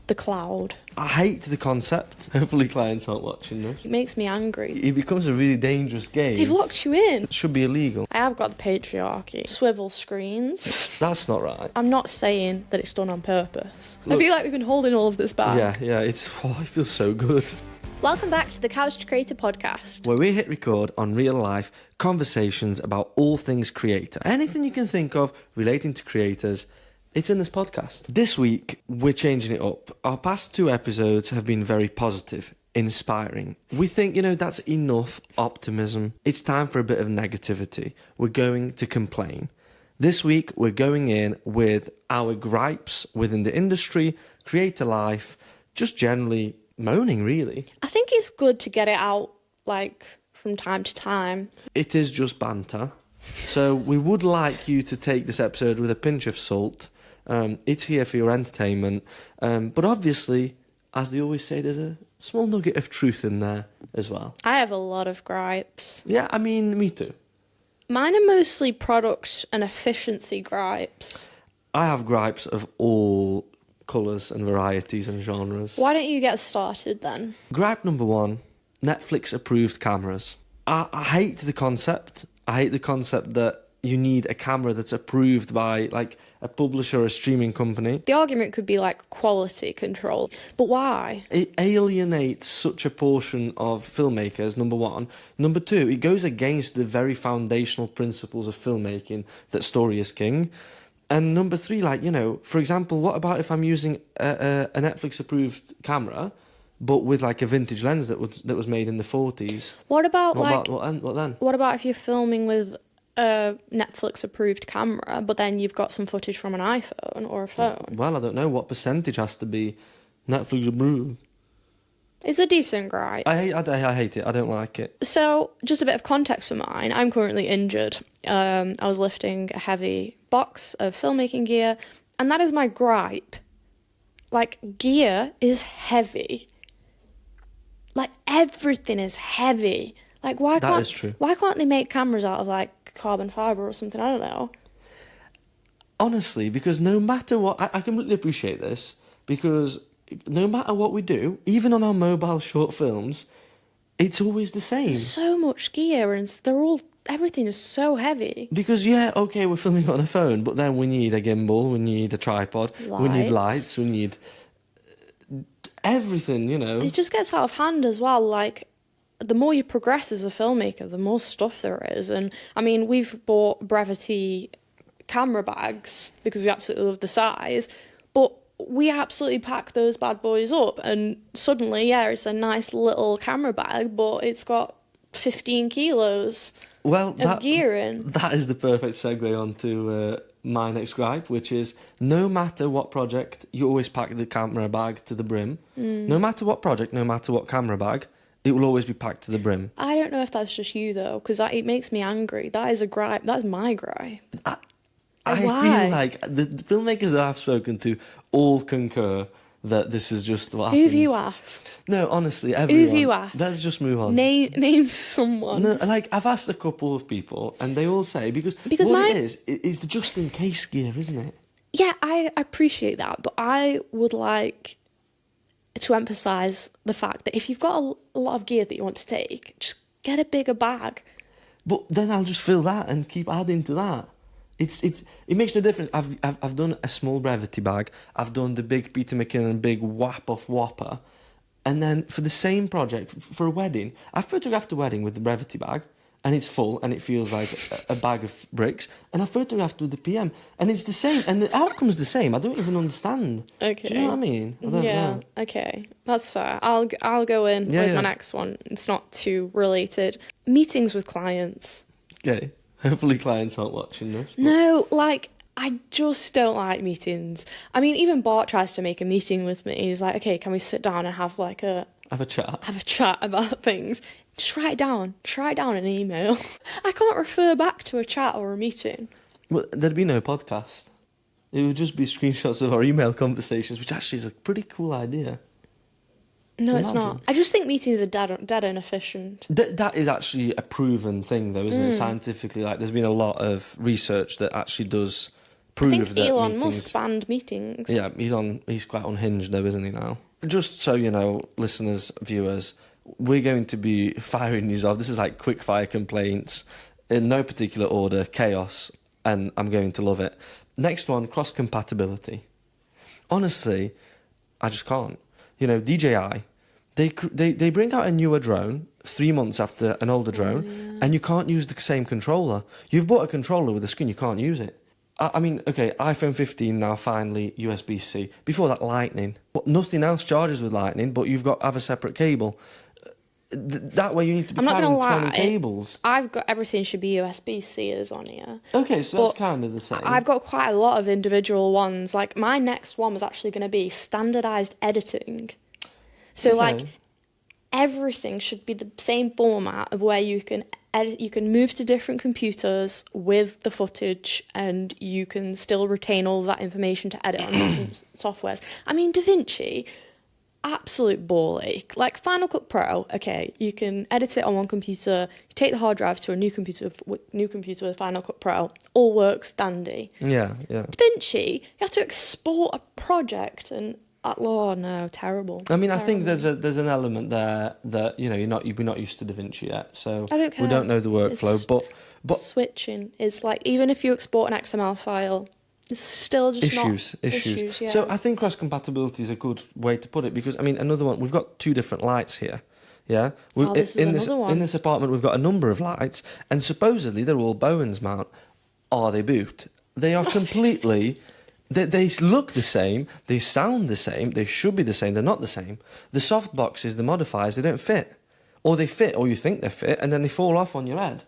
the cloud. I hate the concept. Hopefully clients aren't watching this. It makes me angry. It becomes a really dangerous game. They've locked you in. It should be illegal. I have got the patriarchy. Swivel screens. That's not right. I'm not saying that it's done on purpose. Look, I feel like we've been holding all of this back. Yeah, it feels so good. Welcome back to the Couch to Creator podcast. Where we hit record on real life conversations about all things creator. Anything you can think of relating to creators, it's in this podcast. This week, we're changing it up. Our past 2 episodes have been very positive, inspiring. We think, that's enough optimism. It's time for a bit of negativity. We're going to complain. This week, we're going in with our gripes within the industry, creator life, just generally moaning, really. I think it's good to get it out, from time to time. It is just banter. So we would like you to take this episode with a pinch of salt. It's here for your entertainment. But obviously, as they always say, there's a small nugget of truth in there as well. I have a lot of gripes. Yeah, I mean, me too. Mine are mostly product and efficiency gripes. I have gripes of all colours and varieties and genres. Why don't you get started then? Gripe number 1, Netflix approved cameras. I hate the concept. I hate the concept that you need a camera that's approved by a publisher or a streaming company. The argument could be quality control, but why? It alienates such a portion of filmmakers, number 1. Number 2, it goes against the very foundational principles of filmmaking, that story is king. And number 3, for example, what about if I'm using a Netflix-approved camera, but with a vintage lens that was made in the 40s? What about what then? What about if you're filming with a Netflix-approved camera, but then you've got some footage from an iPhone or a phone? Well, I don't know what percentage has to be Netflix-approved. It's a decent gripe. I hate it. I don't like it. So, just a bit of context for mine. I'm currently injured. I was lifting a heavy box of filmmaking gear, and that is my gripe. Gear is heavy. Everything is heavy. That is true. Why can't they make cameras out of carbon fibre or something? I don't know. Honestly, because no matter what, I completely appreciate this, because no matter what we do, even on our mobile short films, it's always the same. There's so much gear, and everything is so heavy. Because we're filming on a phone, but then we need a gimbal, we need a tripod, we need lights, we need everything, It just gets out of hand as well. The more you progress as a filmmaker, the more stuff there is. And I mean, we've bought Brevity camera bags because we absolutely love the size, but we absolutely pack those bad boys up, and suddenly, it's a nice little camera bag, but it's got 15 kilos of gear in. That is the perfect segue onto my next gripe, which is no matter what project, you always pack the camera bag to the brim. No matter what project, no matter what camera bag, it will always be packed to the brim. I don't know if that's just you, though, because it makes me angry. That is a gripe. That's my gripe. I feel like the filmmakers that I've spoken to all concur that this is just what happens. Who have you asked? No, honestly, everyone. Who have you asked? Let's just move on. Name someone. No, I've asked a couple of people, and they all say, because what it is the just-in-case gear, isn't it? Yeah, I appreciate that, but I would like to emphasise the fact that if you've got a lot of gear that you want to take, just get a bigger bag. But then I'll just fill that and keep adding to that. It makes no difference. I've done a small Brevity bag. I've done the big Peter McKinnon big whap-off whopper. And then for the same project, for a wedding, I photographed a wedding with the Brevity bag, and it's full, and it feels like a bag of bricks. And I photographed with the PM, and it's the same, and the outcome's the same. I don't even understand. Okay. Do you know what I mean? I don't know. Okay, that's fair. I'll go in with my next one. It's not too related. Meetings with clients. Okay. Hopefully clients aren't watching this. But... No, I just don't like meetings. I mean, even Bart tries to make a meeting with me. He's like, okay, can we sit down and have Have a chat. Have a chat about things. Just write it down. Write down an email. I can't refer back to a chat or a meeting. Well, there'd be no podcast. It would just be screenshots of our email conversations, which actually is a pretty cool idea. No, it's not. I just think meetings are dead inefficient. That is actually a proven thing, though, isn't it? Scientifically, there's been a lot of research that actually does prove I think that Elon meetings... Musk banned meetings. Yeah, he's quite unhinged though, isn't he now? Just so you know, listeners, viewers, we're going to be firing these off. This is like quick fire complaints in no particular order, chaos, and I'm going to love it. Next one, cross compatibility. Honestly, I just can't. You know, DJI, they bring out a newer drone 3 months after an older drone, and you can't use the same controller. You've bought a controller with a screen, you can't use it. I mean, okay, iPhone 15 now finally USB-C. Before that, Lightning. But nothing else charges with Lightning, but you've got to have a separate cable. That way you need to be carrying 20 cables. I've got everything should be USB-C's on here. Okay, so that's kind of the same. I've got quite a lot of individual ones. Like, my next one was actually going to be standardized editing. So, like, everything should be the same format of where you can edit, you can move to different computers with the footage, and you can still retain all of that information to edit on different softwares. I mean, DaVinci, absolute ball ache. Like Final Cut Pro, okay, you can edit it on one computer, you take the hard drive to a new computer with Final Cut Pro, all works dandy. Yeah. DaVinci, you have to export a project, and oh no, terrible. I mean, terrible. I think there's an element there that, you know, we're not used to DaVinci yet, so I don't care. we don't know the workflow. But switching is like, even if you export an XML file, it's still just issues. Yeah. So I think cross compatibility is a good way to put it, because I mean, another one, we've got 2 different lights here. Yeah, in this apartment we've got a number of lights, and supposedly they're all Bowens mount. Are they boot? They are completely. They look the same, they sound the same, they should be the same, they're not the same. The soft boxes, the modifiers, they don't fit. Or they fit, or you think they fit, and then they fall off on your head.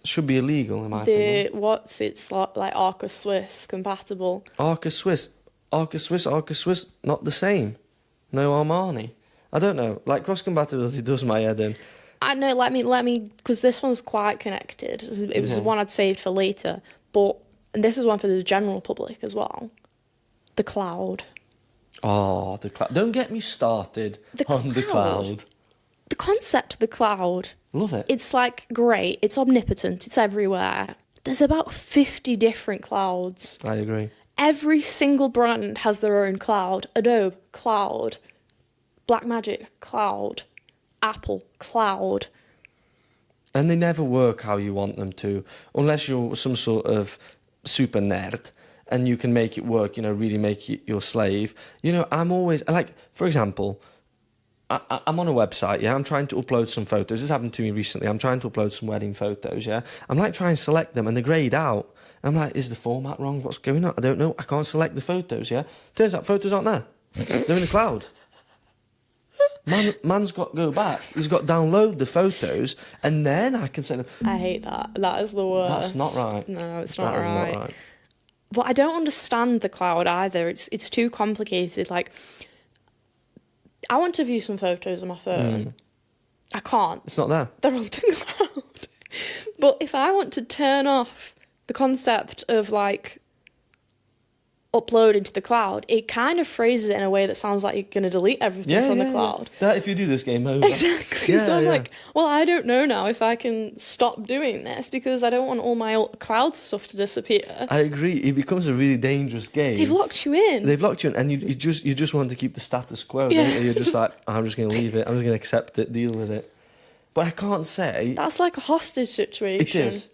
Should be illegal, in my opinion. It's like Arca Swiss compatible. Arca Swiss, not the same. No Armani. I don't know, like cross compatibility does my head in. I know, let me, because this one's quite connected. It was the one I'd saved for later, and this is one for the general public as well. The cloud. Oh, the cloud. Don't get me started on the cloud. The concept of the cloud. Love it. It's like great. It's omnipotent. It's everywhere. There's about 50 different clouds. I agree. Every single brand has their own cloud. Adobe, cloud. Blackmagic, cloud. Apple, cloud. And they never work how you want them to, unless you're some sort of super nerd and you can make it work, you know, really make it your slave. You know, I'm always, like, for example, I'm on a website, yeah, I'm trying to upload some photos. This happened to me recently. I'm trying to upload some wedding photos, yeah. I'm like trying to select them and they're greyed out. I'm like, is the format wrong? What's going on? I don't know. I can't select the photos, yeah. Turns out photos aren't there. They're in the cloud. Man's got to go back. He's got to download the photos, and then I can send them. I hate that. That is the worst. That's not right. No, it's not right. That is not right. But I don't understand the cloud either. It's too complicated. Like, I want to view some photos on my phone. I can't. It's not there. They're on the cloud. But if I want to turn off the concept of, like, upload into the cloud, it kind of phrases it in a way that sounds like you're going to delete everything from the cloud. That if you do this, game over. Exactly. So I'm like, well, I don't know now if I can stop doing this, because I don't want all my cloud stuff to disappear. I agree. It becomes a really dangerous game. They've locked you in. And you just want to keep the status quo, don't you? You're just like, I'm just going to leave it. I'm just going to accept it, deal with it. But I can't say... That's like a hostage situation. It is.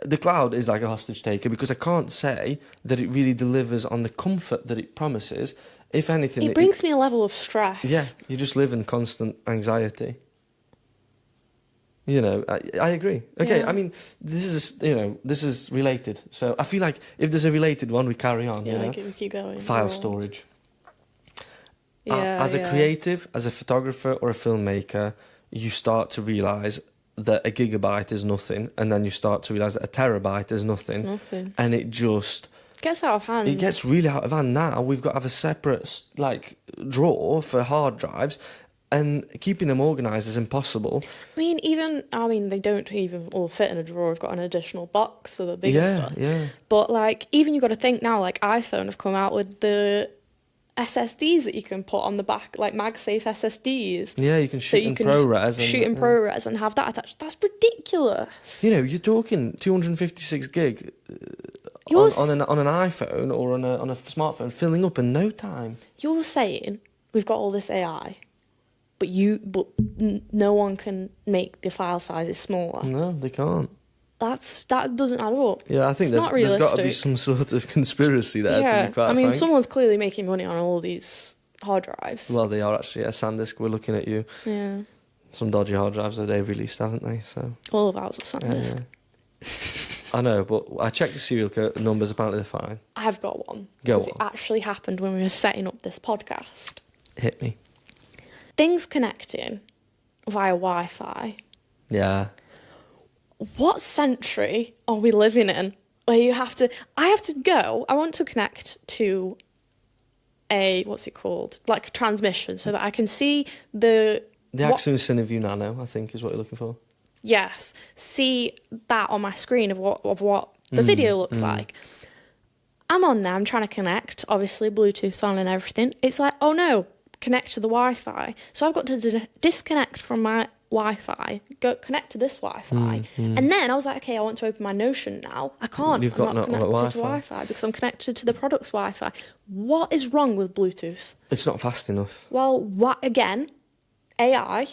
The cloud is like a hostage taker, because I can't say that it really delivers on the comfort that it promises. If anything, it brings me a level of stress. Yeah, you just live in constant anxiety. You know, I agree. Okay, Yeah. I mean, this is related. So I feel like if there's a related one, we carry on. Yeah, you know? we keep going. File storage. Yeah, as a creative, as a photographer or a filmmaker, you start to realise that a gigabyte is nothing, and then you start to realise that a terabyte is nothing. It's nothing. And it just... gets out of hand. It gets really out of hand now. We've got to have a separate, like, drawer for hard drives, and keeping them organised is impossible. I mean, they don't even all fit in a drawer. We've got an additional box for the bigger stuff. Yeah. But, like, even you got to think now, like, iPhone have come out with the SSDs that you can put on the back, like MagSafe SSDs. Yeah, you can shoot in ProRes. Shoot in ProRes and have that attached. That's ridiculous. You know, you're talking 256 gig You're on an iPhone or on a smartphone filling up in no time. You're saying we've got all this AI, but no one can make the file sizes smaller. No, they can't. That doesn't add up. Yeah, I think there's got to be some sort of conspiracy there, to be quite frank. Someone's clearly making money on all these hard drives. Well, they are actually. SanDisk, we're looking at you. Yeah. Some dodgy hard drives that they've released, haven't they? So all of ours are SanDisk. Yeah. I know, but I checked the serial numbers. Apparently, they're fine. I've got one. Go because on. It actually happened when we were setting up this podcast. Hit me. Things connecting via Wi-Fi. Yeah. What century are we living in where I want to connect to what's it called? Like a transmission so that I can see the Axon Cineview Nano, I think, is what you're looking for. Yes. See that on my screen of what the video looks like. I'm on there, I'm trying to connect, obviously Bluetooth's on and everything. It's like, oh no, connect to the Wi-Fi. So I've got to disconnect from my Wi-Fi, connect to this Wi-Fi, and then I was like, okay, I want to open my Notion now. I can't. You've got not connected Wi-Fi. to Wi-Fi because I'm connected to the product's Wi-Fi. What is wrong with Bluetooth? It's not fast enough. Well, what again? AI.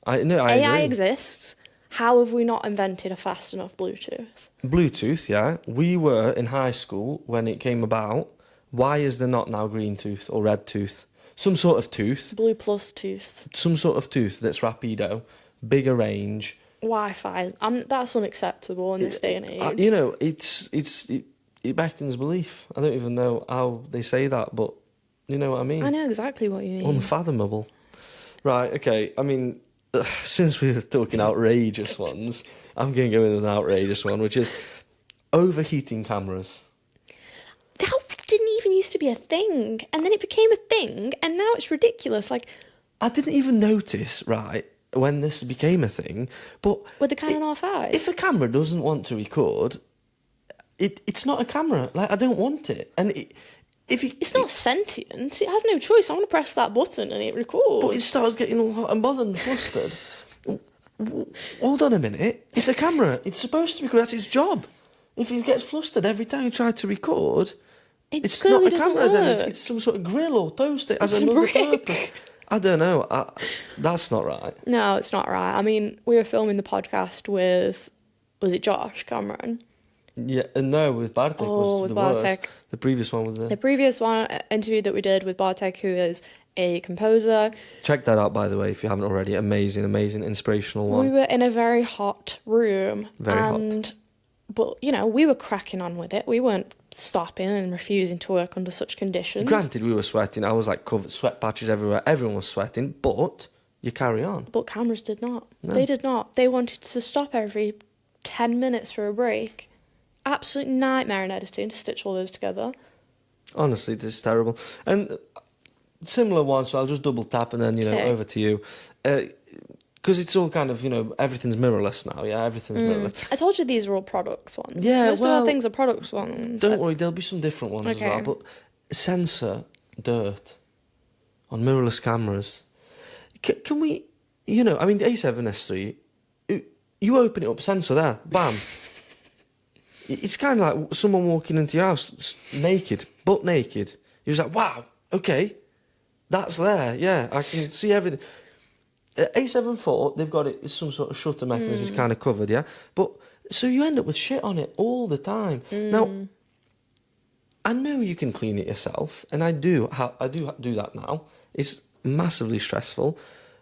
I AI agree. exists. How have we not invented a fast enough Bluetooth? Bluetooth, yeah. We were in high school when it came about. Why is there not now green tooth or red tooth? Some sort of tooth. Blue plus tooth. Some sort of tooth that's rapido, bigger range. Wi-Fi. That's unacceptable in this day and age. It beckons belief. I don't even know how they say that, but you know what I mean. I know exactly what you mean. Unfathomable. Right. Okay. I mean, since we were talking outrageous ones, I'm going to go with an outrageous one, which is overheating cameras. That didn't even used to be a thing, and then it became a thing, and now it's ridiculous. Like, I didn't even notice, right, when this became a thing, but with the Canon R5. If a camera doesn't want to record, it's not a camera. Like, I don't want it, and it's not sentient. It has no choice. I want to press that button and it records. But it starts getting all hot and bothered and flustered. Hold on a minute. It's a camera. It's supposed to record. That's its job. If it gets flustered every time you try to record, it's not a camera. Work. Then it's some sort of grill or toaster. It has it's another purpose. I don't know. That's not right. No, it's not right. I mean, we were filming the podcast with, was it Josh Cameron? Yeah, no, with Bartek was with the Bartek. worst. The previous one was the previous one interview that we did with Bartek, who is a composer. Check that out, by the way, if you haven't already. Amazing, inspirational one. We were in a very hot room. Very hot. But, we were cracking on with it. We weren't stopping and refusing to work under such conditions. Granted, we were sweating. I was like covered, sweat patches everywhere. Everyone was sweating, but you carry on. But cameras did not. No. They did not. They wanted to stop every 10 minutes for a break. Absolute nightmare in editing to stitch all those together. Honestly, this is terrible. And similar one, so I'll just double tap and then, over to you. Because it's all kind of, everything's mirrorless now, yeah? Everything's mirrorless. I told you these are all products ones. Yeah, Most of our things are products ones. Don't worry, there'll be some different ones as well. But sensor dirt on mirrorless cameras. Can we, the A7S3, you open it up, sensor there, bam. It's kind of like someone walking into your house naked, butt naked. You're just like, wow, okay, that's there, yeah, I can see everything. A7 IV, they've got it's some sort of shutter mechanism, it's kind of covered, yeah? But, so you end up with shit on it all the time. Now, I know you can clean it yourself, and I do do that now. It's massively stressful,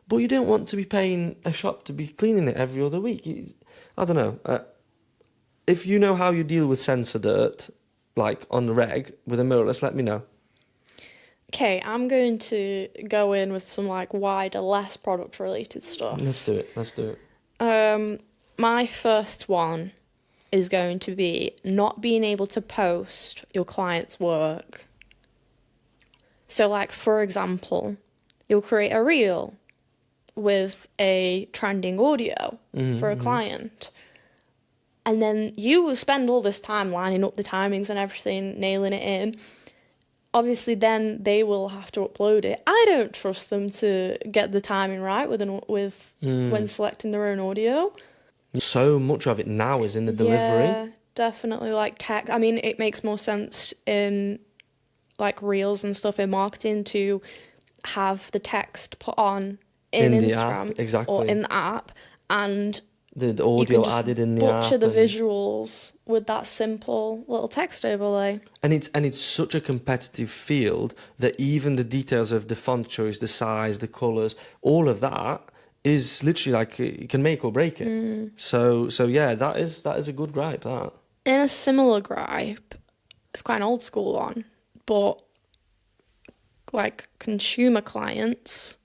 but you don't want to be paying a shop to be cleaning it every other week. I don't know. If you know how you deal with sensor dirt, like on the reg, with a mirrorless, let me know. Okay, I'm going to go in with some wider, less product-related stuff. Let's do it. My first one is going to be not being able to post your client's work. So, for example, you'll create a reel with a trending audio for a client. And then you will spend all this time lining up the timings and everything, nailing it in. Obviously, then they will have to upload it. I don't trust them to get the timing right when selecting their own audio. So much of it now is in the delivery. Yeah, definitely. Like tech. I mean, it makes more sense in like reels and stuff in marketing to have the text put on in the Instagram app, exactly. or in the app, and the you audio can just added in the butcher app. the visuals with that simple little text overlay. And it's such a competitive field that even the details of the font choice, the size, the colours, all of that is literally like it can make or break it. So yeah, that is a good gripe. That In a similar gripe, it's quite an old school one, but like consumer clients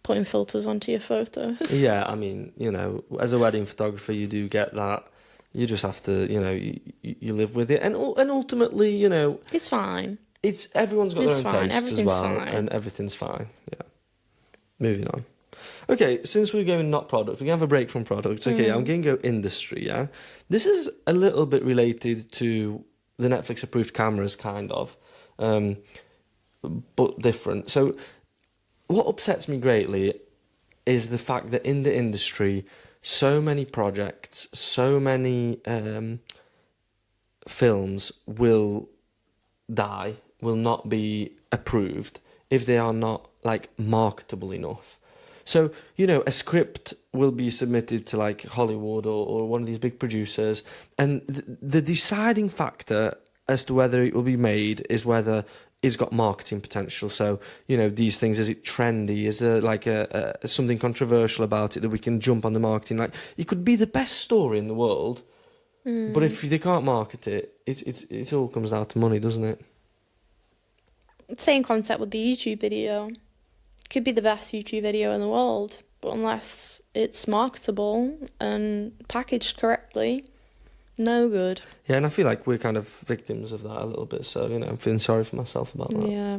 putting filters onto your photos. Yeah, I mean, you know, as a wedding photographer, you do get that. You just have to, you know, you live with it, and ultimately, you know, It's fine. it's everyone's got It's their own fine. tastes as Everything's well, fine. and everything's fine. Yeah. Moving on. Okay, since we're going not product, we're gonna have a break from product. Okay, I'm gonna go industry. Yeah, this is a little bit related to the Netflix approved cameras, kind of, but different. So, what upsets me greatly is the fact that in the industry, so many projects, so many films will die, will not be approved if they are not like marketable enough. So, you know, a script will be submitted to like Hollywood or one of these big producers, and the deciding factor as to whether it will be made is whether it's got marketing potential. So, you know, these things, is it trendy? Is there like a something controversial about it that we can jump on the marketing? Like, it could be the best story in the world, but if they can't market it, it all comes down to money, doesn't it? Same concept with the YouTube video. Could be the best YouTube video in the world, but unless it's marketable and packaged correctly, no good. Yeah, and I feel like we're kind of victims of that a little bit. So, you know, I'm feeling sorry for myself about that. Yeah,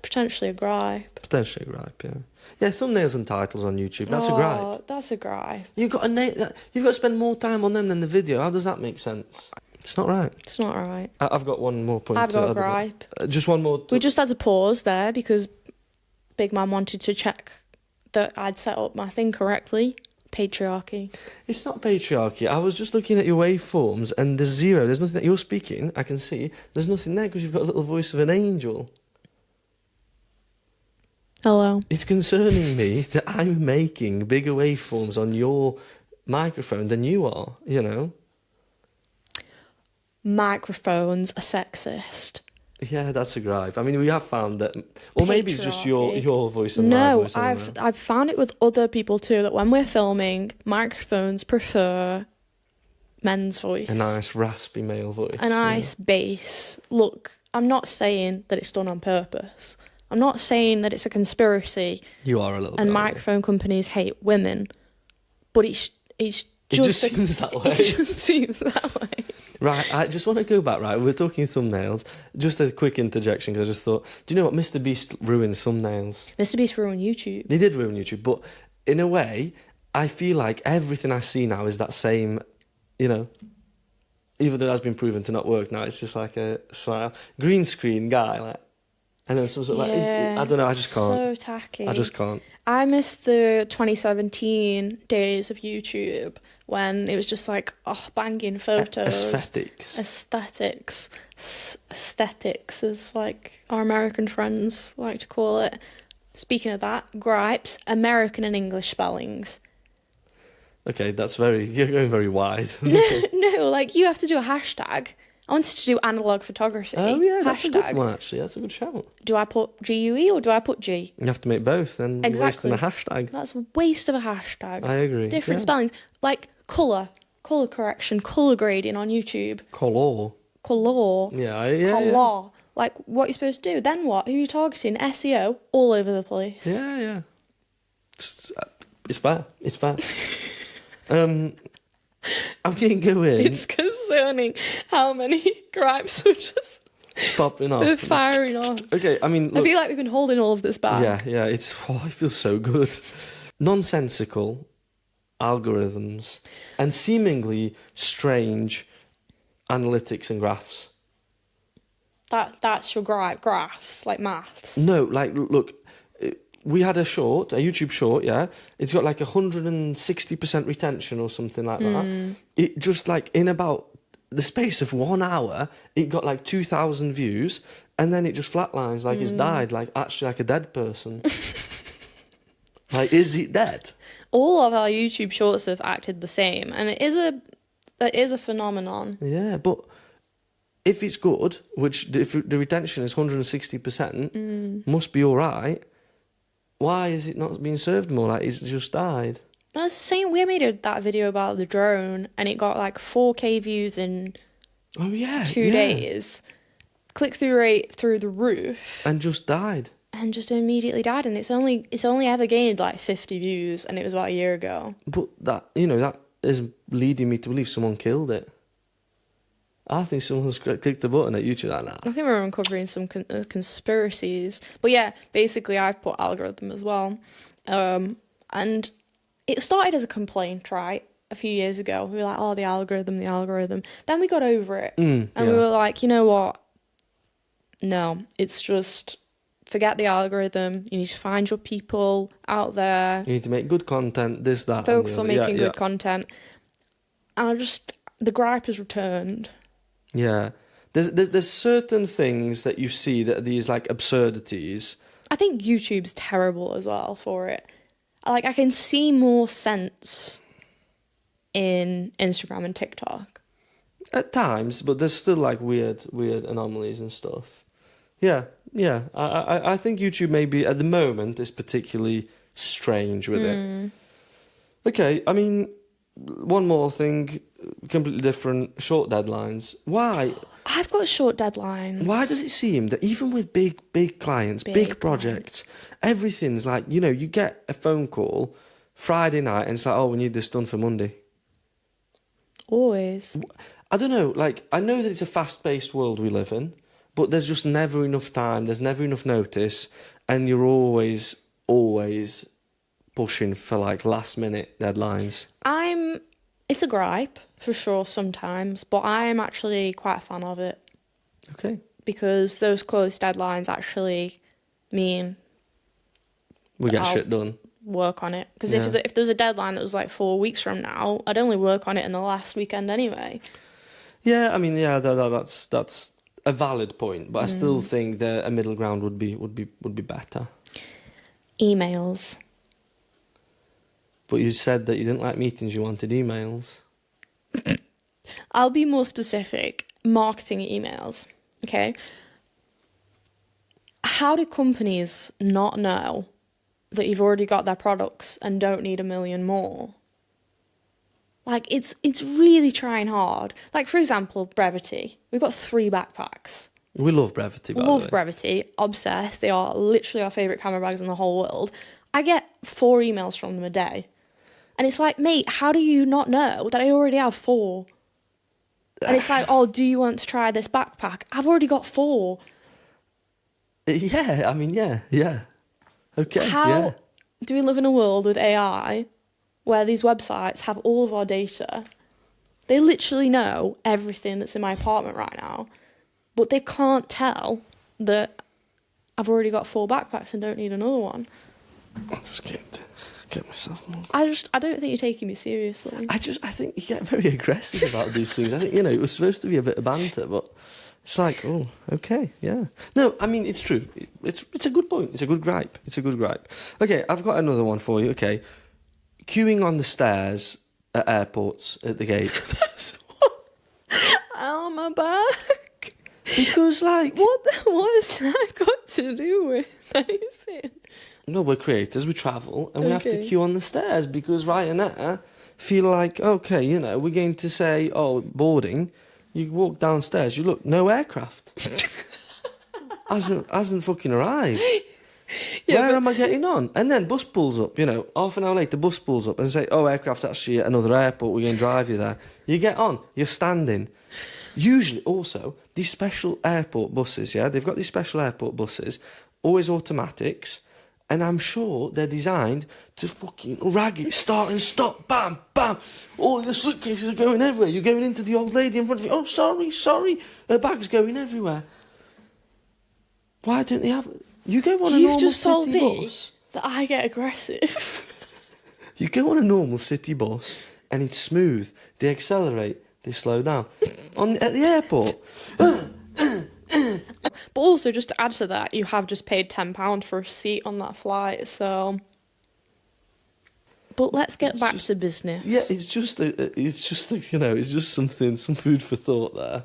potentially a gripe. Potentially a gripe, yeah. Yeah, thumbnails and titles on YouTube, that's a gripe. That's a gripe. You've got to spend more time on them than the video. How does that make sense? It's not right. It's not right. I've got one more point. I've got a gripe. Just one more. We just had to pause there because Big Man wanted to check that I'd set up my thing correctly. Patriarchy. It's not patriarchy. I was just looking at your waveforms and there's zero. There's nothing that you're speaking. I can see. There's nothing there because you've got a little voice of an angel. Hello. It's concerning me that I'm making bigger waveforms on your microphone than you are, you know? Microphones are sexist. Yeah, that's a gripe. I mean, we have found that, or maybe it's just your voice and my No, voice. I've found it with other people too, that when we're filming, microphones prefer men's voice. A nice raspy male voice. A nice bass. Look, I'm not saying that it's done on purpose. I'm not saying that it's a conspiracy. You are a little bit. And microphone companies hate women, but it just seems that way. It just seems that way. Right, I just want to go back, right, we're talking thumbnails. Just a quick interjection, because I just thought, do you know what, Mr. Beast ruined thumbnails? Mr. Beast ruined YouTube. They did ruin YouTube, but in a way, I feel like everything I see now is that same, you know, even though it has been proven to not work now, it's just like a smile. Green screen guy, like, and then some sort of I don't know, I just can't. So tacky. I just can't. I miss the 2017 days of YouTube when it was just like, banging photos. Aesthetics, as like our American friends like to call it. Speaking of that, gripes, American and English spellings. Okay, you're going very wide. No, like you have to do a hashtag. I wanted to do analog photography. Oh yeah, that's a good one actually. That's a good shout. Do I put GUE or do I put G? You have to make both, then exactly. You're wasting a hashtag. That's a waste of a hashtag. I agree. Different spellings. Like colour correction, colour grading on YouTube. Colour. Yeah. Colour. Like what you're supposed to do. Then what? Who are you targeting? SEO all over the place. Yeah. It's fair. I'm going to go in. It's concerning how many gripes are just popping off. They're firing off. Okay, I mean, look, I feel like we've been holding all of this back. Yeah. I feel so good. Nonsensical algorithms and seemingly strange analytics and graphs. That's your gripe. Graphs, like maths. No, like look. We had a YouTube short, yeah. It's got like 160% retention or something like that. It just like in about the space of 1 hour, it got like 2,000 views, and then it just flatlines, like it's died, like actually like a dead person. Like, is it dead? All of our YouTube shorts have acted the same, and it is a phenomenon. Yeah, but if it's good, which if the retention is 160%, must be all right. Why is it not being served more? Like, it's just died. That's the same. We made that video about the drone, and it got like 4K views in 2 days. Click-through rate through the roof, and just died. And just immediately died, and it's only ever gained like 50 views, and it was about a year ago. But that is leading me to believe someone killed it. I think someone's clicked the button at YouTube like that. I think we're uncovering some conspiracies. But yeah, basically I've put algorithm as well. And it started as a complaint, right? A few years ago. We were like, oh, the algorithm. Then we got over it. And we were like, you know what? No, it's just forget the algorithm. You need to find your people out there. You need to make good content, this, that. Focus on making good content. And the gripe has returned. Yeah. There's certain things that you see that are these like absurdities. I think YouTube's terrible as well for it. Like, I can see more sense in Instagram and TikTok. At times, but there's still like weird anomalies and stuff. Yeah. I think YouTube maybe at the moment is particularly strange with it. Okay, I mean, one more thing, completely different, short deadlines. Why? I've got short deadlines. Why does it seem that even with big clients, big projects, everything's like, you get a phone call Friday night and it's like, oh, we need this done for Monday? Always. I don't know, like, I know that it's a fast-paced world we live in, but there's just never enough time, there's never enough notice, and you're always pushing for, like, last-minute deadlines. It's a gripe, for sure, sometimes, but I'm actually quite a fan of it. Okay. Because those close deadlines actually mean... We get shit done. Work on it. Because if there's a deadline that was, like, 4 weeks from now, I'd only work on it in the last weekend anyway. Yeah, I mean, that's a valid point, but I still think that a middle ground would be better. Emails. But you said that you didn't like meetings, you wanted emails. I'll be more specific. Marketing emails. Okay. How do companies not know that you've already got their products and don't need a million more? Like, it's really trying hard. Like, for example, Brevity. We've got 3 backpacks. We love Brevity, by the way. Love Brevity. Obsessed. They are literally our favourite camera bags in the whole world. I get 4 emails from them a day. And it's like, mate, how do you not know that I already have 4? And it's like, oh, do you want to try this backpack? I've already got 4. Yeah, I mean, yeah. Okay, How do we live in a world with AI where these websites have all of our data? They literally know everything that's in my apartment right now, but they can't tell that I've already got 4 backpacks and don't need another one. I'm just get myself more. I don't think you're taking me seriously. I think you get very aggressive about these things. I think, it was supposed to be a bit of banter, but it's like, oh, okay, yeah. No, I mean, it's true. It's a good point. It's a good gripe. Okay, I've got another one for you. Okay. Queuing on the stairs at airports at the gate. That's what? Ow, my back. Because, like... What has that got to do with anything? No, we're creators, we travel, and we have to queue on the stairs because Ryanair feel like, okay, we're going to say, oh, boarding. You walk downstairs, you look, no aircraft. hasn't fucking arrived. Yeah, Where am I getting on? And then bus pulls up, half an hour later, bus pulls up and say, oh, aircraft's actually at another airport, we're going to drive you there. You get on, you're standing. Usually, also, these special airport buses, they've got these special airport buses, always automatics, and I'm sure they're designed to fucking rag it, start and stop, bam, bam. All the suitcases are going everywhere. You're going into the old lady in front of you. Oh, sorry, her bag's going everywhere. Why don't they have it? You go on a normal city bus. That I get aggressive. You go on a normal city bus and it's smooth. They accelerate, They slow down. At the airport. But also, just to add to that, you have just paid £10 for a seat on that flight, so... But let's get back to business. Yeah, it's just something, some food for thought there.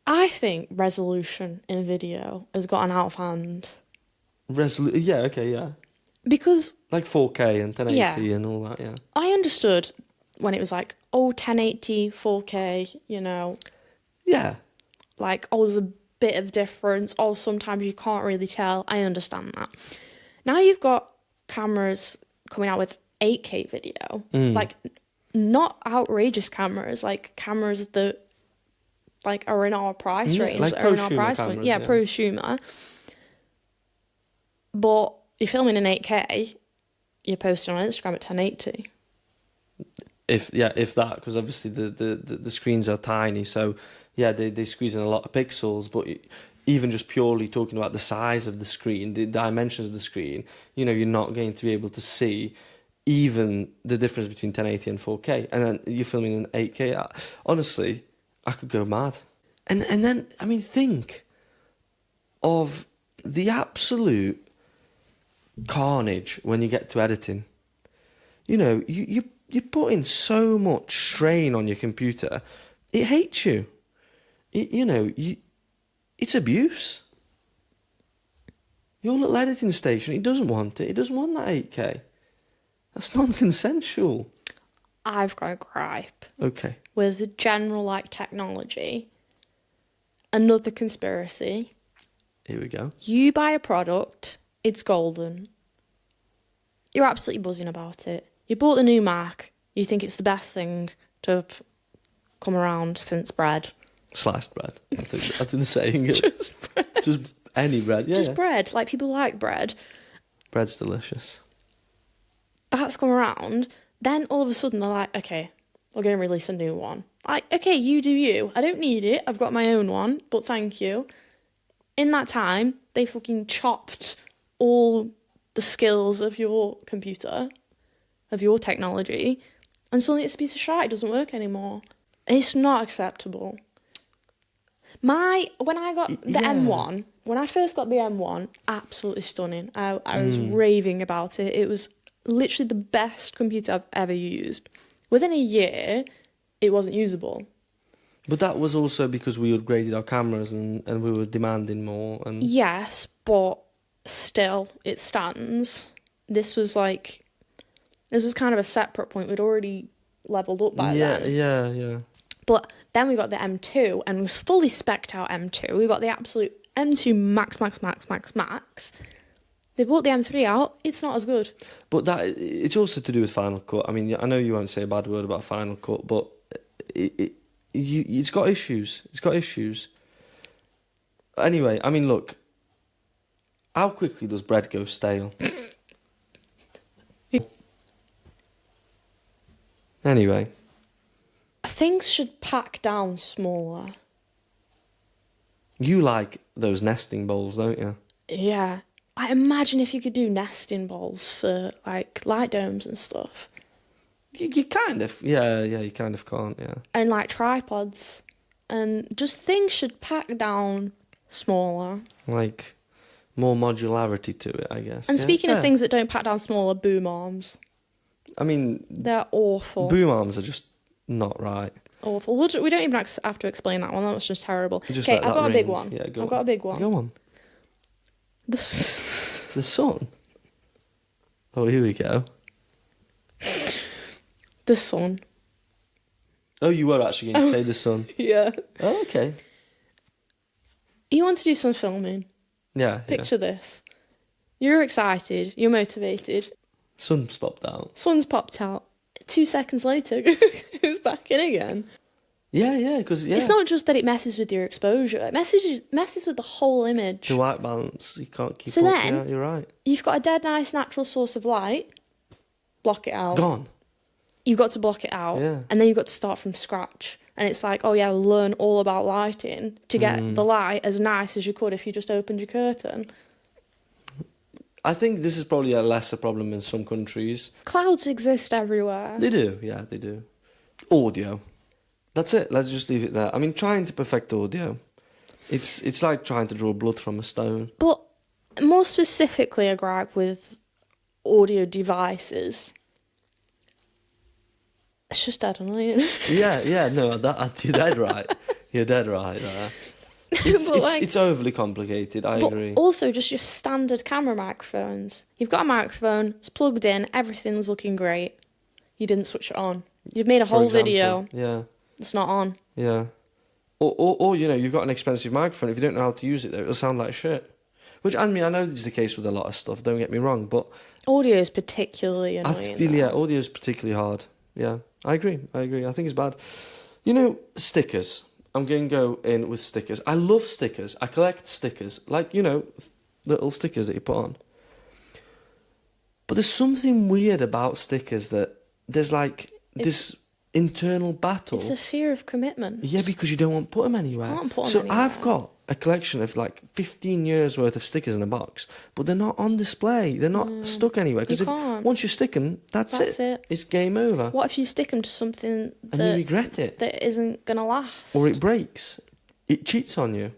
I think resolution in video has gotten out of hand. Yeah, okay, yeah. Because... Like 4K and 1080 and all that, yeah. I understood when it was like, 1080, 4K, Yeah. Like, there's a bit of difference. Sometimes you can't really tell. I understand that. Now you've got cameras coming out with 8K video. Like, not outrageous cameras, like cameras that like are in our price range, like are in our price point. Yeah, prosumer. But you're filming in 8K, you're posting on Instagram at 1080. If that, because obviously the screens are tiny, so yeah, they squeeze in a lot of pixels. But even just purely talking about the size of the screen, the dimensions of the screen, you're not going to be able to see even the difference between 1080 and 4K. And then you're filming in 8K. Honestly, I could go mad. And then, I mean, think of the absolute carnage when you get to editing. You're putting so much strain on your computer. It hates you. It's abuse. Your little editing station, it doesn't want it. It doesn't want that 8K. That's non-consensual. I've got a gripe. Okay. With the general, technology. Another conspiracy. Here we go. You buy a product, it's golden. You're absolutely buzzing about it. You bought the new Mac, you think it's the best thing to have come around since bread. Sliced bread. I think they're saying it. Just bread. Just any bread, yeah. Just bread. Like, people like bread. Bread's delicious. That's come around. Then all of a sudden they're like, okay, we're going to release a new one. Like, okay, you do you. I don't need it. I've got my own one, but thank you. In that time, they fucking chopped all the skills of your computer, of your technology, and suddenly it's a piece of shit. It doesn't work anymore. It's not acceptable. When I got the M1, when I first got the M1, absolutely stunning. I was raving about it. It was literally the best computer I've ever used. Within a year, it wasn't usable. But that was also because we upgraded our cameras and we were demanding more. And yes, but still, it stands. This was kind of a separate point. We'd already leveled up by then. Yeah. But then we got the M2, and it was fully spec'd out M2. We got the absolute M2 max. They brought the M3 out. It's not as good. But it's also to do with Final Cut. I mean, I know you won't say a bad word about Final Cut, but it's got issues. It's got issues. Anyway, I mean, look. How quickly does bread go stale? Anyway. Things should pack down smaller. You like those nesting bowls, don't you? Yeah. I imagine if you could do nesting bowls for, light domes and stuff. You kind of, you kind of can't, yeah. And, tripods. And just things should pack down smaller. Like, more modularity to it, I guess. And speaking of things that don't pack down smaller, boom arms. I mean... They're awful. Boom arms are just not right. Awful. We don't even have to explain that one. That was just terrible. Just okay, like I've got ring. a big one. Yeah, I've got a big one. Go on. The sun? Oh, here we go. The sun. Oh, you were actually going to say the sun. Yeah. Oh, okay. You want to do some filming. Yeah. Picture this. You're excited. You're motivated. Sun's popped out. Sun's popped out. 2 seconds later, it goes back in again. Yeah, because It's not just that it messes with your exposure. It messes with the whole image. The white balance, you can't keep so up. Then, yeah, you're right. You've got a dead nice natural source of light. Block it out. Gone. You've got to block it out. Yeah. And then you've got to start from scratch. And it's like, learn all about lighting to get the light as nice as you could if you just opened your curtain. I think this is probably a lesser problem in some countries. Clouds exist everywhere. They do, yeah, they do. Audio. That's it. Let's just leave it there. I mean, trying to perfect audio, it's like trying to draw blood from a stone. But more specifically, a gripe with audio devices. It's just dead annoying. Yeah, no, you're dead right. You're dead right there. It's overly complicated, I agree. Also, just your standard camera microphones. You've got a microphone, it's plugged in, everything's looking great. You didn't switch it on. You've made a whole video. Yeah. It's not on. Yeah. Or you've got an expensive microphone. If you don't know how to use it, though, it'll sound like shit. Which, I mean, I know this is the case with a lot of stuff, don't get me wrong, but... Audio is particularly annoying. Audio is particularly hard. Yeah, I agree. I think it's bad. Stickers. I'm going to go in with stickers. I love stickers. I collect stickers. Like, little stickers that you put on. But there's something weird about stickers that there's this internal battle. It's a fear of commitment. Yeah, because you don't want to put them anywhere. You can't put them anywhere. I've got a collection of 15 years worth of stickers in a box, but they're not on display. They're not stuck anywhere. Because once you stick them, that's it. It's game over. What if you stick them to something and you regret it? That isn't going to last. Or it breaks. It cheats on you.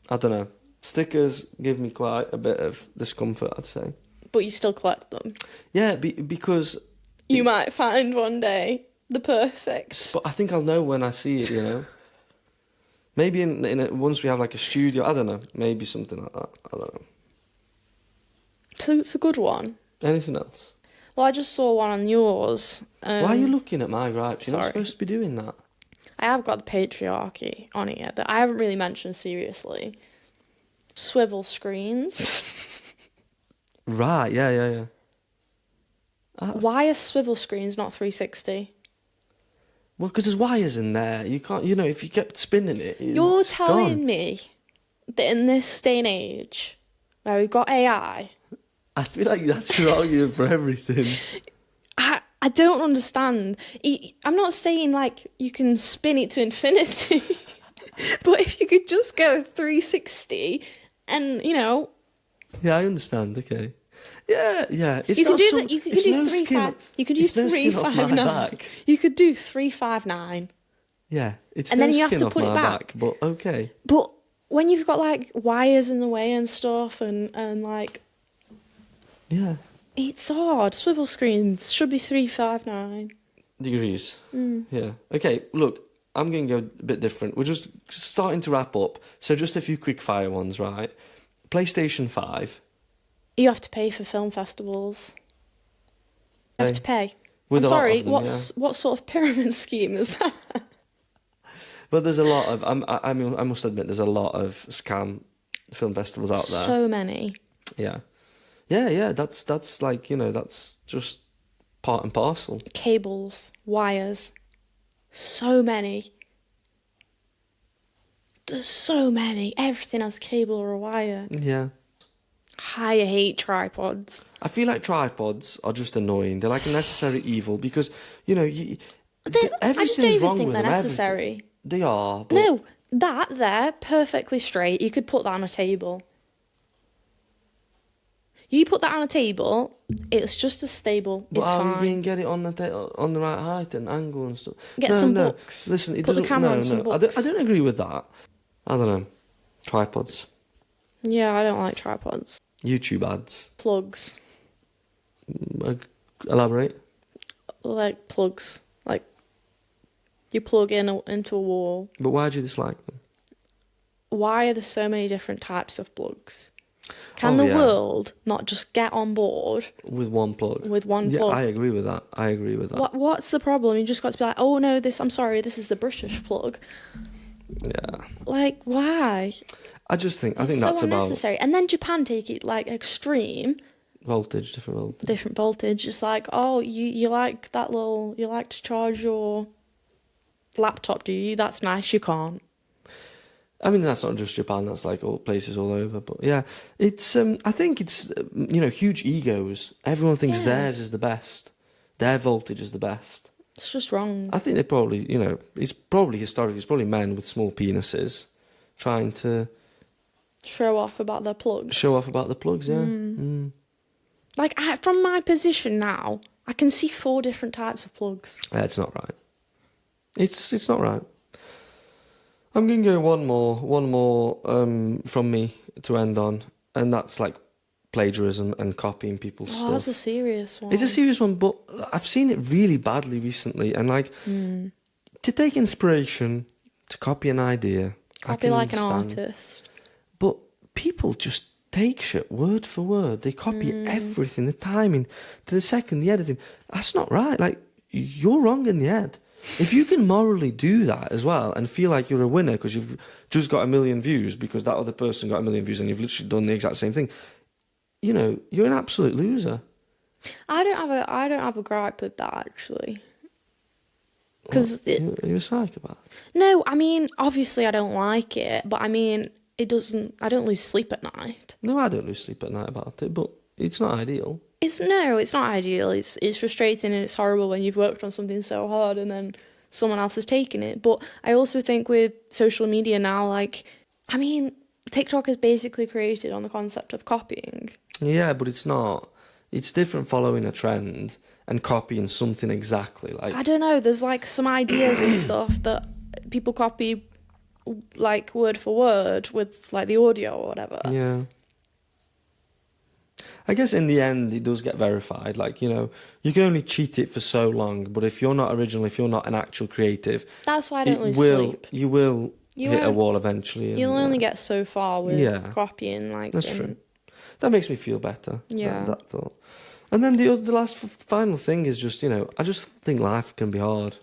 I don't know. Stickers give me quite a bit of discomfort, I'd say. But you still collect them? Yeah, because... You might find one day the perfect... But I think I'll know when I see it, Maybe once we have a studio, I don't know, maybe something like that. I don't know. So it's a good one. Anything else? Well, I just saw one on yours. Why are you looking at my gripes? You're not sorry. supposed to be doing that. I have got the patriarchy on here that I haven't really mentioned seriously. Swivel screens. Right, yeah. Why are swivel screens not 360? Well, because there's wires in there. You can't, if you kept spinning it, You're telling me that in this day and age, where we've got AI... I feel like that's your argument for everything. I don't understand. I'm not saying, you can spin it to infinity. But if you could just go 360 and, Yeah, I understand, okay. Yeah. It's you not could do some, that. You could it's do no 3 skin. 5. You could do 359. You could do 359. Yeah, it's and no then you skin have to off put my it back. But okay. But when you've got wires in the way and stuff, and yeah, it's hard. Swivel screens should be 359 degrees. Yeah. Okay. Look, I'm going to go a bit different. We're just starting to wrap up, so just a few quick fire ones, right? PlayStation 5. You have to pay for film festivals. You have to pay. With I'm sorry, them, what sort of pyramid scheme is that? But there's a lot of... I must admit, there's a lot of scam film festivals out there. So many. Yeah. Yeah, that's that's just part and parcel. Cables, wires. So many. There's so many. Everything has a cable or a wire. Yeah. I hate tripods. I feel like tripods are just annoying. They're like a necessary evil because, I just don't even think they're necessary. Everything. They are. But... No, they're perfectly straight. You could put that on a table. You put that on a table, it's just as stable. But it's how fine. are you going to get it on the right height and angle and stuff? Get some books. Listen, put the camera on some books. I don't agree with that. I don't know. Tripods. Yeah, I don't like tripods. YouTube ads. Plugs. Elaborate. Like plugs. Like you plug into a wall. But why do you dislike them? Why are there so many different types of plugs? Can the world not just get on board with one plug? With one plug. Yeah, I agree with that. What's the problem? You just got to be like, oh no, I'm sorry, this is the British plug. Yeah. Like, why? I think it's that's so about unnecessary. And then Japan take it extreme. Different voltage. It's like, oh, you like that you like to charge your laptop, do you? That's nice, you can't. I mean, that's not just Japan, that's all places all over. But yeah, it's, I think it's, huge egos. Everyone thinks theirs is the best. Their voltage is the best. It's just wrong. I think they probably, it's probably historically, it's probably men with small penises trying to... Show off about their plugs. Yeah. From my position now, I can see 4 different types of plugs. That's not right. It's not right. I'm going to go one more from me to end on, and that's like plagiarism and copying people's stuff. That's a serious one. It's a serious one, but I've seen it really badly recently, and like to take inspiration, to copy an idea, Copy like an artist. but people just take shit word for word. They copy everything, the timing to the second, the editing. That's not right. Like, you're wrong in the head. If you can morally do that as well and feel like you're a winner because you've just got 1 million views because that other person got 1 million views and you've literally done the exact same thing, you know, you're an absolute loser. I don't have a gripe with that, actually. Because you're a psychopath. No, I mean, obviously I don't like it, but I mean, I don't lose sleep at night. No, I don't lose sleep at night about it, but it's not ideal. It's not ideal. It's frustrating and it's horrible when you've worked on something so hard and then someone else has taken it. But I also think with social media now, like, I mean, TikTok is basically created on the concept of copying. Yeah, but it's not. It's different following a trend and copying something exactly. Like, I don't know, there's like some ideas and stuff that people copy like word for word with like the audio or whatever. Yeah. I guess in the end it does get verified. Like, you know, you can only cheat it for so long, but if you're not original, if you're not an actual creative, that's why I don't lose sleep. You will hit a wall eventually. You'll only get so far with copying. Like, that's true. That makes me feel better. Yeah. That thought. And then the last final thing is just, you know, I just think life can be hard.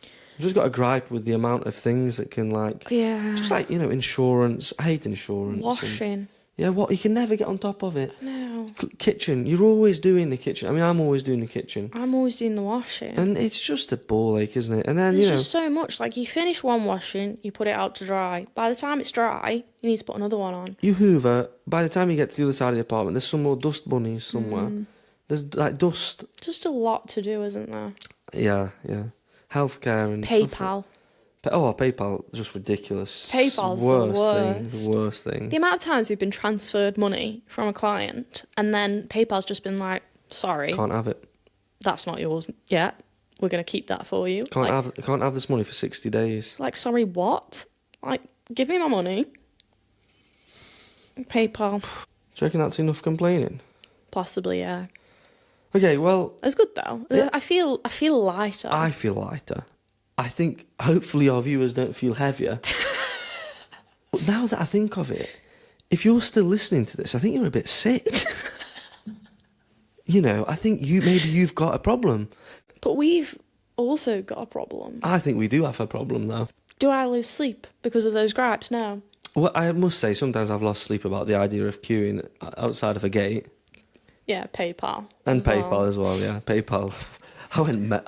I've just got a gripe with the amount of things that can, like, just like, you know, insurance. I hate insurance. Washing. Yeah, what? You can never get on top of it. No. Kitchen. You're always doing the kitchen. I mean, I'm always doing the kitchen. I'm always doing the washing. And it's just a ball ache, isn't it? And then, There's just so much. Like, you finish one washing, you put it out to dry. By the time it's dry, you need to put another one on. You hoover. By the time you get to the other side of the apartment, there's some more dust bunnies somewhere. There's, like, dust. Just a lot to do, isn't there? Yeah. Healthcare and PayPal. Stuff. PayPal is just ridiculous. PayPal's the worst thing. The amount of times we've been transferred money from a client and then PayPal's just been like, sorry. Can't have it. That's not yours yet. We're going to keep that for you. Can't have this money for 60 days. Like, sorry, what? Like, give me my money. PayPal. Do you reckon that's enough complaining? Possibly, yeah. Okay, well... It's good, though. Yeah. I feel lighter. I feel lighter. I think hopefully our viewers don't feel heavier. But now that I think of it, if you're still listening to this, I think you're a bit sick. You know, I think maybe you've got a problem. But we've also got a problem. I think we do have a problem, though. Do I lose sleep because of those gripes? No. Well, I must say, sometimes I've lost sleep about the idea of queuing outside of a gate. Yeah, PayPal. And PayPal as well, yeah. PayPal. I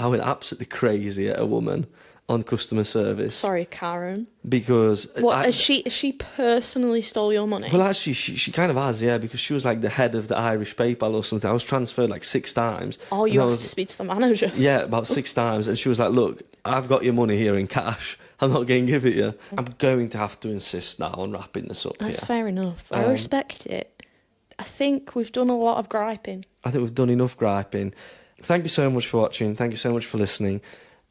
went absolutely crazy at a woman on customer service. Sorry, Karen. Because... What, has she personally stole your money? Well, actually, she kind of has, yeah, because she was like the head of the Irish PayPal or something. I was transferred like 6 times. Oh, you asked to speak to the manager. Yeah, about 6 times. And she was like, look, I've got your money here in cash. I'm not going to give it you. I'm going to have to insist now on wrapping this up. That's fair enough. I respect it. I think we've done a lot of griping. I think we've done enough griping. Thank you so much for watching. Thank you so much for listening.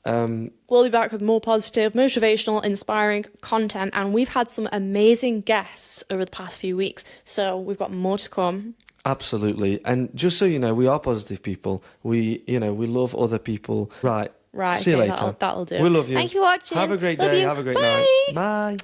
We'll be back with more positive, motivational, inspiring content, and we've had some amazing guests over the past few weeks, so we've got more to come. Absolutely. And just so you know, we are positive people. We love other people. Right. Right. See you later. That'll do. We love you. Thank you for watching. Have a great Love day. you. Have a great Bye. night. Bye.